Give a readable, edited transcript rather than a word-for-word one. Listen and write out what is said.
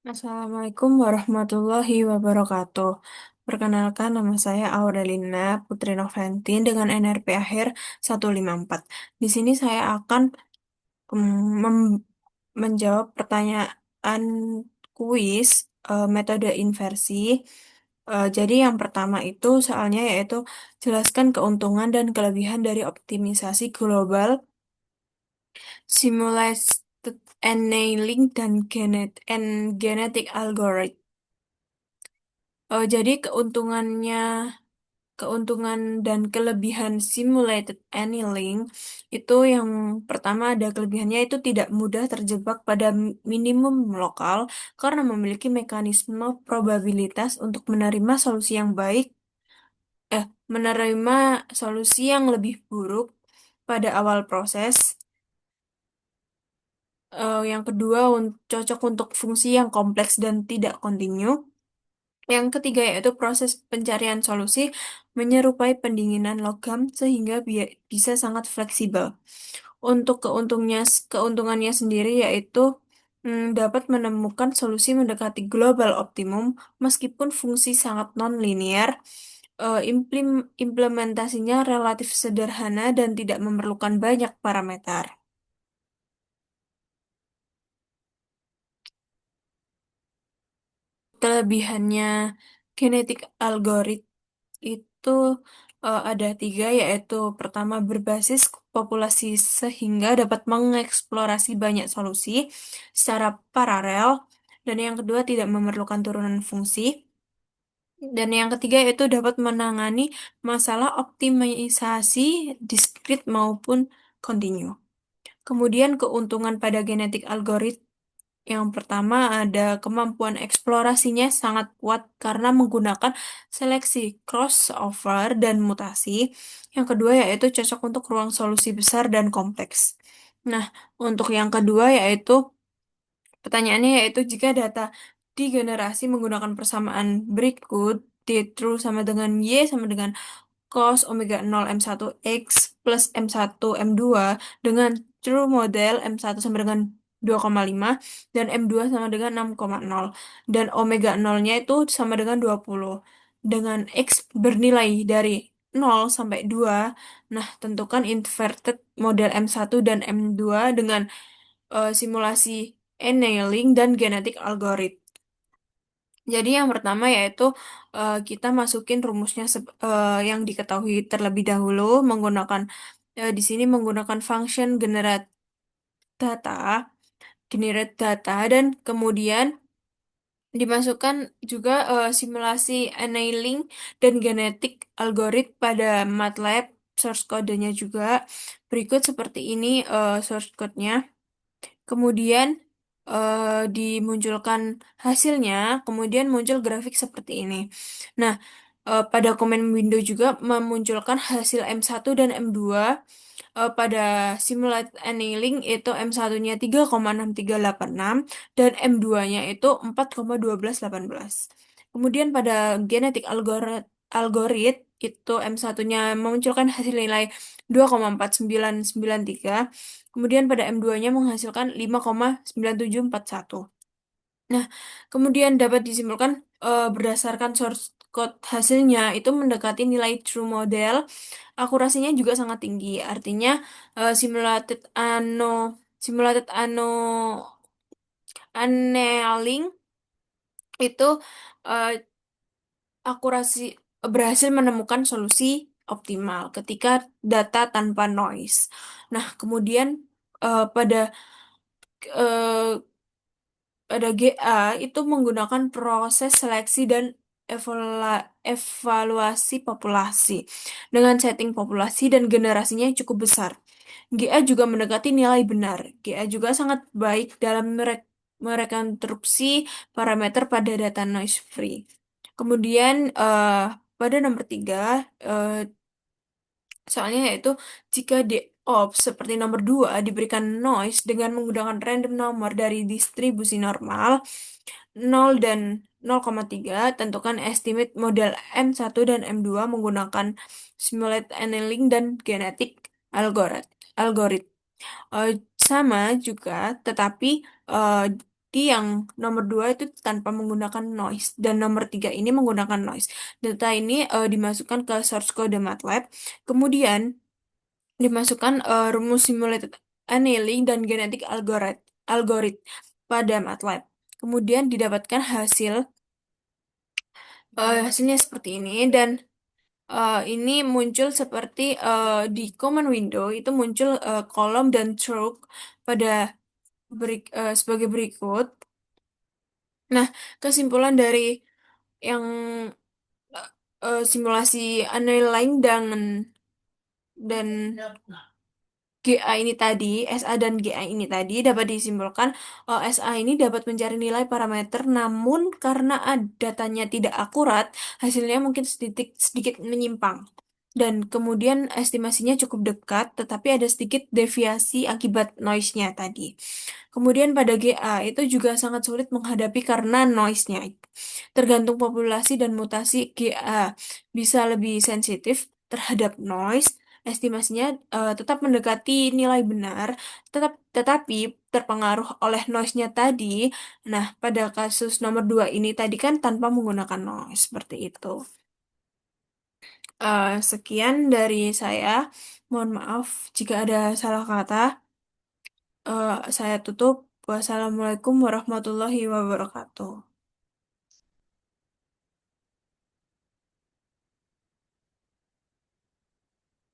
Assalamualaikum warahmatullahi wabarakatuh. Perkenalkan, nama saya Aurelina Putri Noventin dengan NRP akhir 154. Di sini saya akan menjawab pertanyaan kuis metode inversi. Jadi yang pertama itu soalnya yaitu jelaskan keuntungan dan kelebihan dari optimisasi global, simulated annealing, dan genetic algorithm. Jadi keuntungan dan kelebihan simulated annealing itu yang pertama ada kelebihannya itu tidak mudah terjebak pada minimum lokal karena memiliki mekanisme probabilitas untuk menerima solusi yang lebih buruk pada awal proses. Yang kedua, cocok untuk fungsi yang kompleks dan tidak kontinu. Yang ketiga yaitu proses pencarian solusi menyerupai pendinginan logam sehingga bisa sangat fleksibel. Untuk keuntungannya sendiri yaitu dapat menemukan solusi mendekati global optimum meskipun fungsi sangat non-linear. Implementasinya relatif sederhana dan tidak memerlukan banyak parameter. Kelebihannya genetik algoritma itu ada tiga, yaitu pertama berbasis populasi sehingga dapat mengeksplorasi banyak solusi secara paralel, dan yang kedua tidak memerlukan turunan fungsi, dan yang ketiga itu dapat menangani masalah optimisasi diskrit maupun kontinu. Kemudian keuntungan pada genetik algoritma yang pertama ada kemampuan eksplorasinya sangat kuat karena menggunakan seleksi crossover dan mutasi. Yang kedua yaitu cocok untuk ruang solusi besar dan kompleks. Nah, untuk yang kedua yaitu pertanyaannya yaitu jika data digenerasi menggunakan persamaan berikut, D true sama dengan Y sama dengan cos omega 0 M1 X plus M1 M2 dengan true model M1 sama dengan 2,5 dan M2 sama dengan 6,0 dan omega 0-nya itu sama dengan 20 dengan X bernilai dari 0 sampai 2. Nah, tentukan inverted model M1 dan M2 dengan simulasi annealing dan genetic algorithm. Jadi yang pertama yaitu kita masukin rumusnya yang diketahui terlebih dahulu menggunakan di sini menggunakan function data, generate data, dan kemudian dimasukkan juga simulasi annealing dan genetic algorithm pada MATLAB, source code-nya juga berikut seperti ini source code-nya. Kemudian dimunculkan hasilnya, kemudian muncul grafik seperti ini. Nah, pada komen window juga memunculkan hasil M1 dan M2. Pada simulate annealing itu M1-nya 3,6386 dan M2-nya itu 4,1218. Kemudian pada genetic algorithm itu M1-nya memunculkan hasil nilai 2,4993. Kemudian pada M2-nya menghasilkan 5,9741. Nah, kemudian dapat disimpulkan berdasarkan source code hasilnya itu mendekati nilai true model, akurasinya juga sangat tinggi. Artinya simulated annealing itu eh, akurasi berhasil menemukan solusi optimal ketika data tanpa noise. Nah, kemudian pada eh, GA itu menggunakan proses seleksi dan evaluasi populasi dengan setting populasi dan generasinya yang cukup besar. GA juga mendekati nilai benar. GA juga sangat baik dalam merekonstruksi parameter pada data noise free. Kemudian pada nomor 3, soalnya yaitu jika di ops seperti nomor 2 diberikan noise dengan menggunakan random number dari distribusi normal 0 dan 0,3, tentukan estimate model M1 dan M2 menggunakan simulate annealing dan genetic algorithm. Eh, Sama juga, tetapi berarti yang nomor dua itu tanpa menggunakan noise dan nomor tiga ini menggunakan noise. Data ini dimasukkan ke source code MATLAB, kemudian dimasukkan rumus simulated annealing dan genetic algorit pada MATLAB. Kemudian didapatkan hasilnya seperti ini dan ini muncul seperti di command window itu muncul kolom dan stroke pada sebagai berikut. Nah, kesimpulan dari yang simulasi annealing dan GA ini tadi, SA dan GA ini tadi dapat disimpulkan SA ini dapat mencari nilai parameter, namun karena datanya tidak akurat, hasilnya mungkin sedikit sedikit menyimpang. Dan kemudian estimasinya cukup dekat, tetapi ada sedikit deviasi akibat noise-nya tadi. Kemudian pada GA itu juga sangat sulit menghadapi karena noise-nya. Tergantung populasi dan mutasi GA bisa lebih sensitif terhadap noise, estimasinya tetap mendekati nilai benar, tetapi terpengaruh oleh noise-nya tadi. Nah, pada kasus nomor 2 ini tadi kan tanpa menggunakan noise, seperti itu. Sekian dari saya. Mohon maaf jika ada salah kata. Saya tutup. Wassalamualaikum warahmatullahi wabarakatuh.